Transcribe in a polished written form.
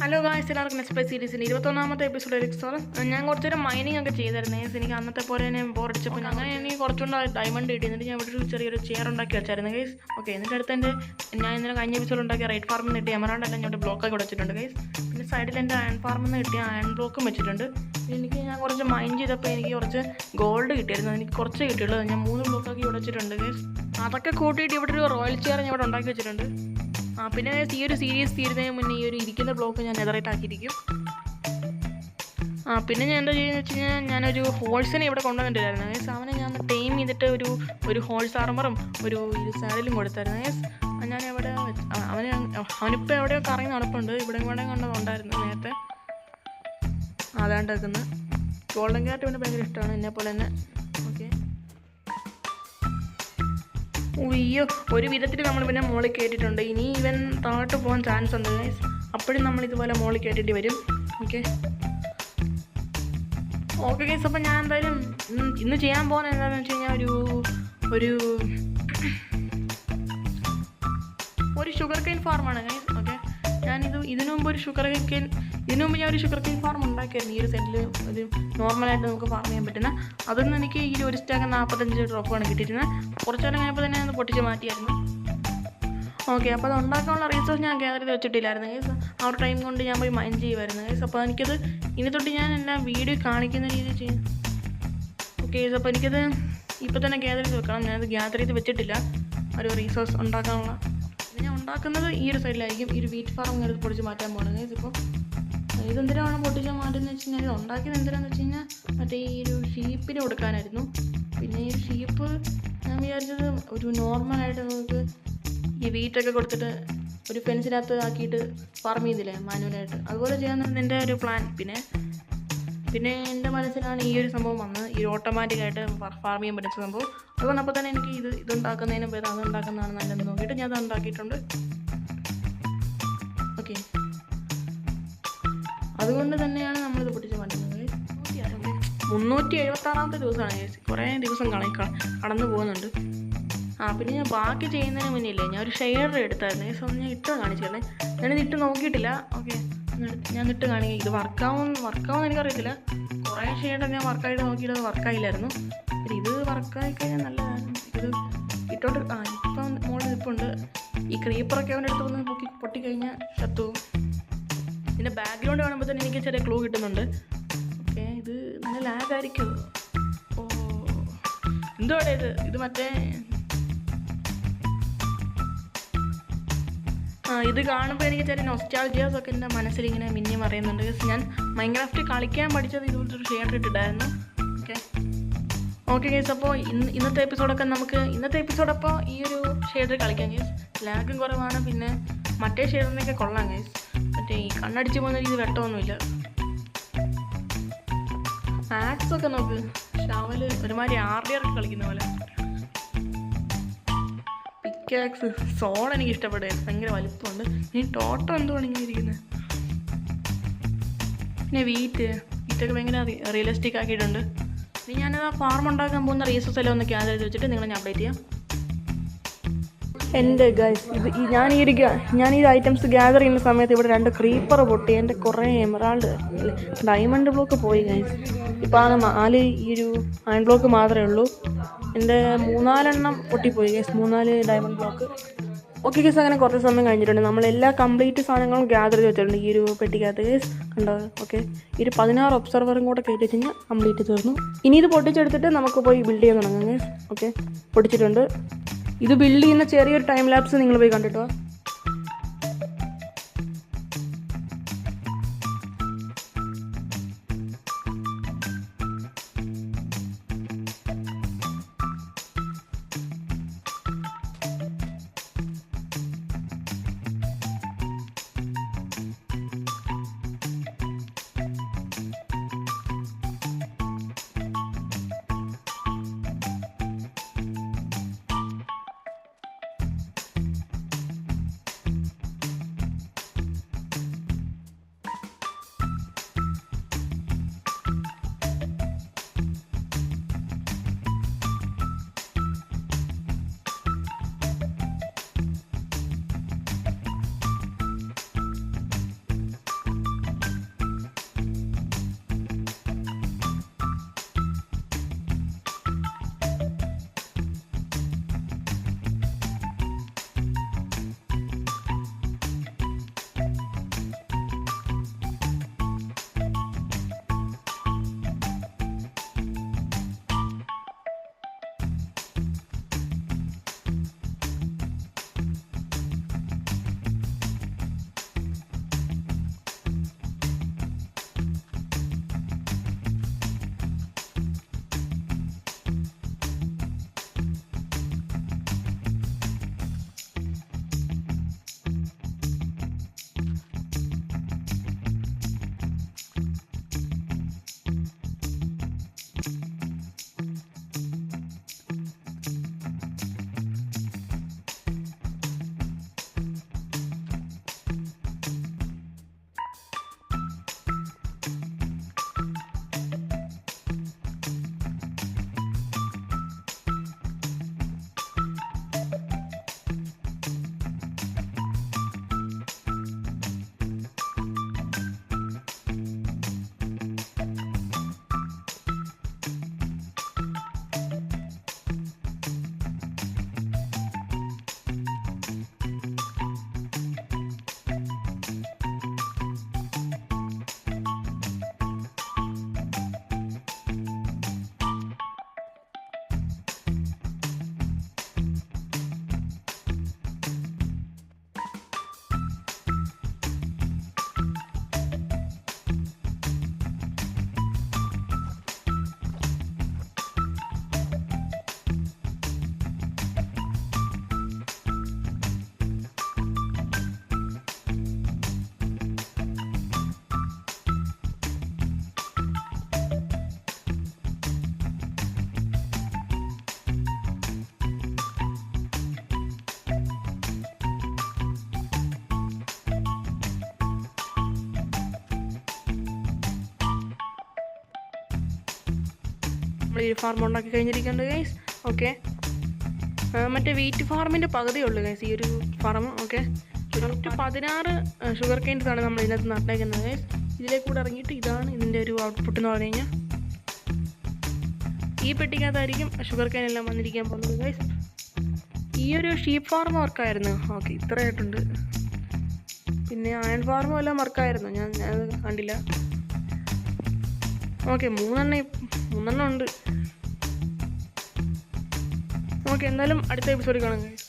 Hello guys, എല്ലാവർക്കും next സീരീസിൻ്റെ 21ാമത്തെ എപ്പിസോഡിലേക്ക് സ്വാഗതം. ഞാൻ കുറച്ചൊരു മൈനിങ് ഒക്കെ ചെയ്തായിരുന്നു. എനിക്ക് അന്നത്തെ പോലെ തന്നെ ബോറടിച്ചപ്പോൾ അങ്ങനെ എനിക്ക് കുറച്ചുകൊണ്ട് ഡയമണ്ട് കിട്ടി. എന്നിട്ട് ഞാൻ ഇവിടെ ഒരു ചെറിയൊരു ചെയർ ഉണ്ടാക്കി വെച്ചായിരുന്നു ഗൈസ്. ഓക്കെ, എന്നിട്ട് അടുത്ത് ഞാൻ ഇന്നലെ കഴിഞ്ഞ എപ്പിസോഡ് ഉണ്ടാക്കിയ റൈറ്റ് ഫാർമിൽ നിന്ന് കിട്ടിയ എമറാൾഡ് എല്ലാം ഞാൻ ബ്ലോക്കൊക്കെ വെച്ചിട്ടുണ്ട് ഗൈസ്. പിന്നെ സൈഡിൽ എൻ്റെ അയൺ ഫാർമിൽ നിന്ന് കിട്ടിയ അയൺ ബ്ലോക്കും വെച്ചിട്ടുണ്ട്. ഞാൻ കുറച്ച് മൈൻ ചെയ്തപ്പോൾ എനിക്ക് കുറച്ച് ഗോൾഡ് കിട്ടിയായിരുന്നു. എനിക്ക് കുറച്ച് കിട്ടിയുള്ളത് ഞാൻ 3 ബ്ലോക്കൊക്കെ ഇവിടെ വെച്ചിട്ടുണ്ട് ഗൈസ്. അതൊക്കെ കൂട്ടിയിട്ട് ഇവിടെ ഒരു റോയൽ ചെയർ ഞാൻ ഇവിടെ ഉണ്ടാക്കി വെച്ചിട്ടുണ്ട്. പിന്നെ ഈ ഒരു സീരീസ് തീരുന്നതിന് മുന്നേ ഈ ഒരു ഇരിക്കുന്ന ബ്ലോക്ക് ഞാൻ നെതറായിട്ട് ആക്കിയിരിക്കും. പിന്നെ ഞാൻ എന്താ ചെയ്യുന്നത് വെച്ച് കഴിഞ്ഞാൽ ഞാനൊരു ഹോൾസിനെ ഇവിടെ കൊണ്ടുവന്നിട്ടില്ലായിരുന്നു ഗൈസ്. അവനെ ഞാൻ ടൈം ചെയ്തിട്ട് ഒരു ഹോൾസ് ആർമറും ഒരു സാഡിലും കൊടുത്തായിരുന്നു ഗൈസ്. ഞാൻ എവിടെ അവനിപ്പോൾ എവിടെയോ കറങ്ങി നടപ്പുണ്ട്. ഇവിടെ കൊണ്ടുണ്ടായിരുന്നു നേരത്തെ. അതാണ്ട് വെക്കുന്നത് ഗോൾഡൻ ക്യാറ്റ് പിന്നെ ഭയങ്കര ഇഷ്ടമാണ് എന്നെപ്പോലെ തന്നെ. ഓക്കെ, ഉയ്യോ, ഒരു വിധത്തിൽ നമ്മൾ പിന്നെ മോളിൽ കയറ്റിയിട്ടുണ്ട്. ഇനി ഇവൻ താഴോട്ട് പോകാൻ ചാൻസ് ഉണ്ട് ഗൈസ്. അപ്പോഴും നമ്മൾ ഇതുപോലെ മോളിൽ കയറ്റിയിട്ട് വരും. ഓക്കെ ഗൈസ്, അപ്പം ഞാൻ എന്തായാലും ഇന്ന് ചെയ്യാൻ പോകുന്നത് എന്താണെന്ന് വെച്ച് കഴിഞ്ഞാൽ ഒരു ഷുഗർ കെയിൻ ഫാർമാണ് ഗൈസ്. ഓക്കെ, ഇതിനു മുമ്പ് ഞാൻ ഒരു ഷുഗർ കെയിൻ ഫാർം ഉണ്ടാക്കിയായിരുന്നു. ഈ ഒരു സെറ്റിൽ ഒരു നോർമലായിട്ട് നമുക്ക് ഫാർം ചെയ്യാൻ പറ്റുന്ന. അതൊന്നും എനിക്ക് ഈ ഒരു സ്റ്റാക്ക് 45 ഡ്രോപ്പാണ് കിട്ടിയിരുന്നത്. കുറച്ച് നേരം കഴിഞ്ഞപ്പോൾ തന്നെ ഒന്ന് പൊട്ടിച്ച് മാറ്റിയായിരുന്നു. ഓക്കെ, അപ്പോൾ അത് ഉണ്ടാക്കാനുള്ള റീസോഴ്സ് ഞാൻ ഗ്യാദർ ചെയ്ത് വെച്ചിട്ടില്ലായിരുന്നു ഗൈസ്. ആ ഒരു ടൈം കൊണ്ട് ഞാൻ പോയി മൈൻ ചെയ്യുമായിരുന്നു ഗൈസ്. അപ്പോൾ എനിക്കത് ഇനി തൊട്ട് ഞാൻ എല്ലാം വീഡിയോ കാണിക്കുന്ന രീതിയിൽ ചെയ്യും. ഓക്കെ ഗൈസ്, അപ്പോൾ എനിക്കത് ഇപ്പോൾ തന്നെ ഗ്യാദർ ചെയ്ത് വെക്കണം. ഞാനത് ഗ്യാദർ ചെയ്ത് വെച്ചിട്ടില്ല ഒരു റീസോഴ്സ് ഉണ്ടാക്കാനുള്ള. ഞാൻ ഉണ്ടാക്കുന്നത് ഈ ഒരു സൈഡിലായിരിക്കും. ഈ ഒരു വീറ്റ് ഫാം ഇങ്ങനെ പൊടിച്ച് മാറ്റാൻ പോകണം ഗൈസ്. ഇപ്പോൾ ഇതെന്തിനാണ് പൊട്ടിച്ച് മാറ്റുന്നത് വെച്ച് കഴിഞ്ഞാൽ ഇത് ഉണ്ടാക്കിയത് എന്തിനാണെന്ന് വെച്ച് കഴിഞ്ഞാൽ മറ്റേ ഈ ഒരു ഷീപ്പിന് കൊടുക്കാനായിരുന്നു. പിന്നെ ഈ ഷീപ്പ് ഞാൻ വിചാരിച്ചത് ഒരു നോർമലായിട്ട് നമുക്ക് ഈ വീറ്റൊക്കെ കൊടുത്തിട്ട് ഒരു ഫെൻസിനകത്ത് ആക്കിയിട്ട് ഫാർം ചെയ്തില്ലേ മാനുവലായിട്ട്, അതുപോലെ ചെയ്യാമെന്നാണ് എൻ്റെ ഒരു പ്ലാൻ. പിന്നെ എൻ്റെ മനസ്സിലാണ് ഈ ഒരു സംഭവം വന്നത്, ഈ ഓട്ടോമാറ്റിക്കായിട്ട് ഫാർം ചെയ്യാൻ പറ്റുന്ന സംഭവം. അതുകൊണ്ട് അപ്പോൾ തന്നെ എനിക്ക് ഇതുണ്ടാക്കുന്നതിന് പേര് അതുണ്ടാക്കുന്നതാണ് നല്ലതെന്ന് നോക്കിയിട്ട് ഞാൻ അത് ഉണ്ടാക്കിയിട്ടുണ്ട്. ഓക്കെ, അതുകൊണ്ട് തന്നെയാണ് നമ്മളിത് പൊട്ടിച്ച് മാറ്റുന്നത്. 376ാമത്തെ ദിവസമാണ് ഗൈസ്. കുറേ ദിവസം കടന്നു പോകുന്നുണ്ട്. പിന്നെ ഞാൻ ബാക്കി ചെയ്യുന്നതിന് മുന്നില്ലേ ഞാൻ ഒരു ഷെയർ എടുത്തായിരുന്നു ഗൈസ്. ഒന്ന് ഞാൻ ഇട്ട് കാണിച്ചിരുന്നേ. ഞാനിത് ഇട്ട് നോക്കിയിട്ടില്ല. ഓക്കെ, ഞാൻ ഇട്ട് കാണിക്കുക. ഇത് വർക്കാവുമെന്ന് എനിക്കറിയത്തില്ല. കുറേ ഷെയറൊക്കെ ഞാൻ വർക്കായിട്ട് നോക്കിയിട്ട് അത് വർക്കായില്ലായിരുന്നു. ഇത് വർക്കായി കഴിഞ്ഞാൽ നല്ലതായിരുന്നു. ഇത് ഇട്ടോട്ട് ഇപ്പം മോളിൽ നിൽപ്പുണ്ട്. ഈ ക്രീപ്പറൊക്കെ അവൻ്റെ അടുത്ത് വന്ന് പൊട്ടിക്കഴിഞ്ഞാൽ ചത്തു. പിന്നെ ബാക്ക്ഗ്രൗണ്ട് കാണുമ്പോൾ തന്നെ എനിക്ക് ചെറിയ ക്ലൂ കിട്ടുന്നുണ്ട്. ഓക്കെ, ഇത് നല്ല ലാഗായിരിക്കും. എന്തുവാടേ ഇത് മറ്റേ ഇത് കാണുമ്പോൾ എനിക്ക് ചെറിയ നൊസ്റ്റാൾജിയാസ് ഒക്കെ എൻ്റെ മനസ്സിലിങ്ങനെ മിന്നി മറിയുന്നുണ്ട്. ഞാൻ മൈൻക്രാഫ്റ്റ് കളിക്കാൻ പഠിച്ചത് ഇതുപോലത്തെ ഒരു ഷെയർ ഇട്ടിട്ടായിരുന്നു. ഓക്കെ ഗൈസ്, അപ്പോൾ ഇന്നത്തെ എപ്പിസോഡപ്പോൾ ഈ ഒരു ഷെയ്ഡർ കളിക്കാം ഗൈസ്. ലാഗും കുറവാണ്. പിന്നെ മറ്റേ ഷെയ്ഡറിനൊക്കെ കൊള്ളാം ഗൈസ്. മറ്റേ ഈ കണ്ണടിച്ച് പോകുന്ന രീതി വെട്ടമൊന്നുമില്ല. ആക്സൊക്കെ നോക്ക്, ഷവല് ഒരുമാതിരി RDR കളിക്കുന്ന പോലെ. പിക്കാക്സ് സോൾ എനിക്ക് ഇഷ്ടപ്പെടുക, ഭയങ്കര വലിപ്പമുണ്ട്. ഇനി ടോട്ടം എന്തുവാണ് ഇങ്ങനെ ഇരിക്കുന്നത്. പിന്നെ വീറ്റൊക്കെ ഭയങ്കര റിയലിസ്റ്റിക് ആക്കിയിട്ടുണ്ട്. ഇനി ഞാനത് ഫാർം ഉണ്ടാക്കാൻ പോകുന്ന റീസോഴ്സ് എല്ലാം ഒന്ന് ഗ്യാദർ ചെയ്ത് വെച്ചിട്ട് നിങ്ങളെ ഞാൻ അപ്ഡേറ്റ് ചെയ്യാം. എൻ്റെ ഗൈസ്, ഞാൻ ഈ ഐറ്റംസ് ഗ്യാദർ ചെയ്യുന്ന സമയത്ത് ഇവിടെ 2 ക്രീപ്പർ പൊട്ടി. എൻ്റെ കുറേ എമറാൾഡ് ഡയമണ്ട് ബ്ലോക്ക് പോയി ഗൈസ്. ഇപ്പോൾ ആണ് 4 ഈ ഒരു അയൺ ബ്ലോക്ക് മാത്രമേ ഉള്ളൂ. എൻ്റെ 3-4 എണ്ണം പൊട്ടിപ്പോയി guys, 3-4 diamond block. Okay guys, അങ്ങനെ കുറച്ച് സമയം കഴിഞ്ഞിട്ടുണ്ട്. നമ്മളെല്ലാ കംപ്ലീറ്റ് സാധനങ്ങളും ഗ്യാദർ ചെയ്ത് വെച്ചിട്ടുണ്ട് ഈ ഒരു പെട്ടിക്കകത്ത് ഗൈസ്. കണ്ടോ? ഓക്കെ, ഈ ഒരു 16 ഒബ്സർവറും കൂടെ കയറ്റി വെച്ച് കഴിഞ്ഞാൽ കംപ്ലീറ്റ് തീർന്നു. ഇനി ഇത് പൊട്ടിച്ചെടുത്തിട്ട് നമുക്ക് പോയി ബിൽഡ് ചെയ്യാൻ തുടങ്ങാം ഗൈസ്. ഓക്കെ, പൊട്ടിച്ചിട്ടുണ്ട്. ഇത് ബിൽഡ് ചെയ്യുന്ന ചെറിയൊരു ടൈം ലാപ്സ് നിങ്ങൾ പോയി കണ്ടിട്ടോ. നമ്മൾ ഈ ഫാർം ഉണ്ടാക്കി കഴിഞ്ഞിരിക്കുന്നുണ്ട് ഗൈസ്. ഓക്കെ, മറ്റേ വീറ്റ് ഫാർമിൻ്റെ പകുതിയുള്ളൂ ഗൈസ് ഈ ഒരു ഫാർം. ഓക്കെ, കറക്റ്റ് 16 ഷുഗർ കെയിൻസാണ് നമ്മൾ ഇതിനകത്ത് നട്ടേക്കുന്നത് ഗൈസ്. ഇതിലേക്ക് കൂടെ ഇറങ്ങിയിട്ട് ഇതാണ് ഇതിൻ്റെ ഒരു ഔട്ട്പുട്ട് എന്ന് പറഞ്ഞു കഴിഞ്ഞാൽ ഈ പെട്ടിക്കകത്തായിരിക്കും ഷുഗർ കെയിൻ എല്ലാം വന്നിരിക്കാൻ പോകുന്നത് ഗൈസ്. ഈ ഒരു ഷീപ്പ് ഫാർം വർക്കായിരുന്നു. ഓക്കെ, ഇത്രയായിട്ടുണ്ട്. പിന്നെ അയൺ ഫാർമും എല്ലാം വർക്കായിരുന്നു, ഞാൻ അത് കണ്ടില്ല. ഓക്കെ, മൂന്നെണ്ണം ഉണ്ട്. ഓക്കെ, എന്തായാലും അടുത്ത എപ്പിസോഡിൽ കാണാം ഗൈസ്.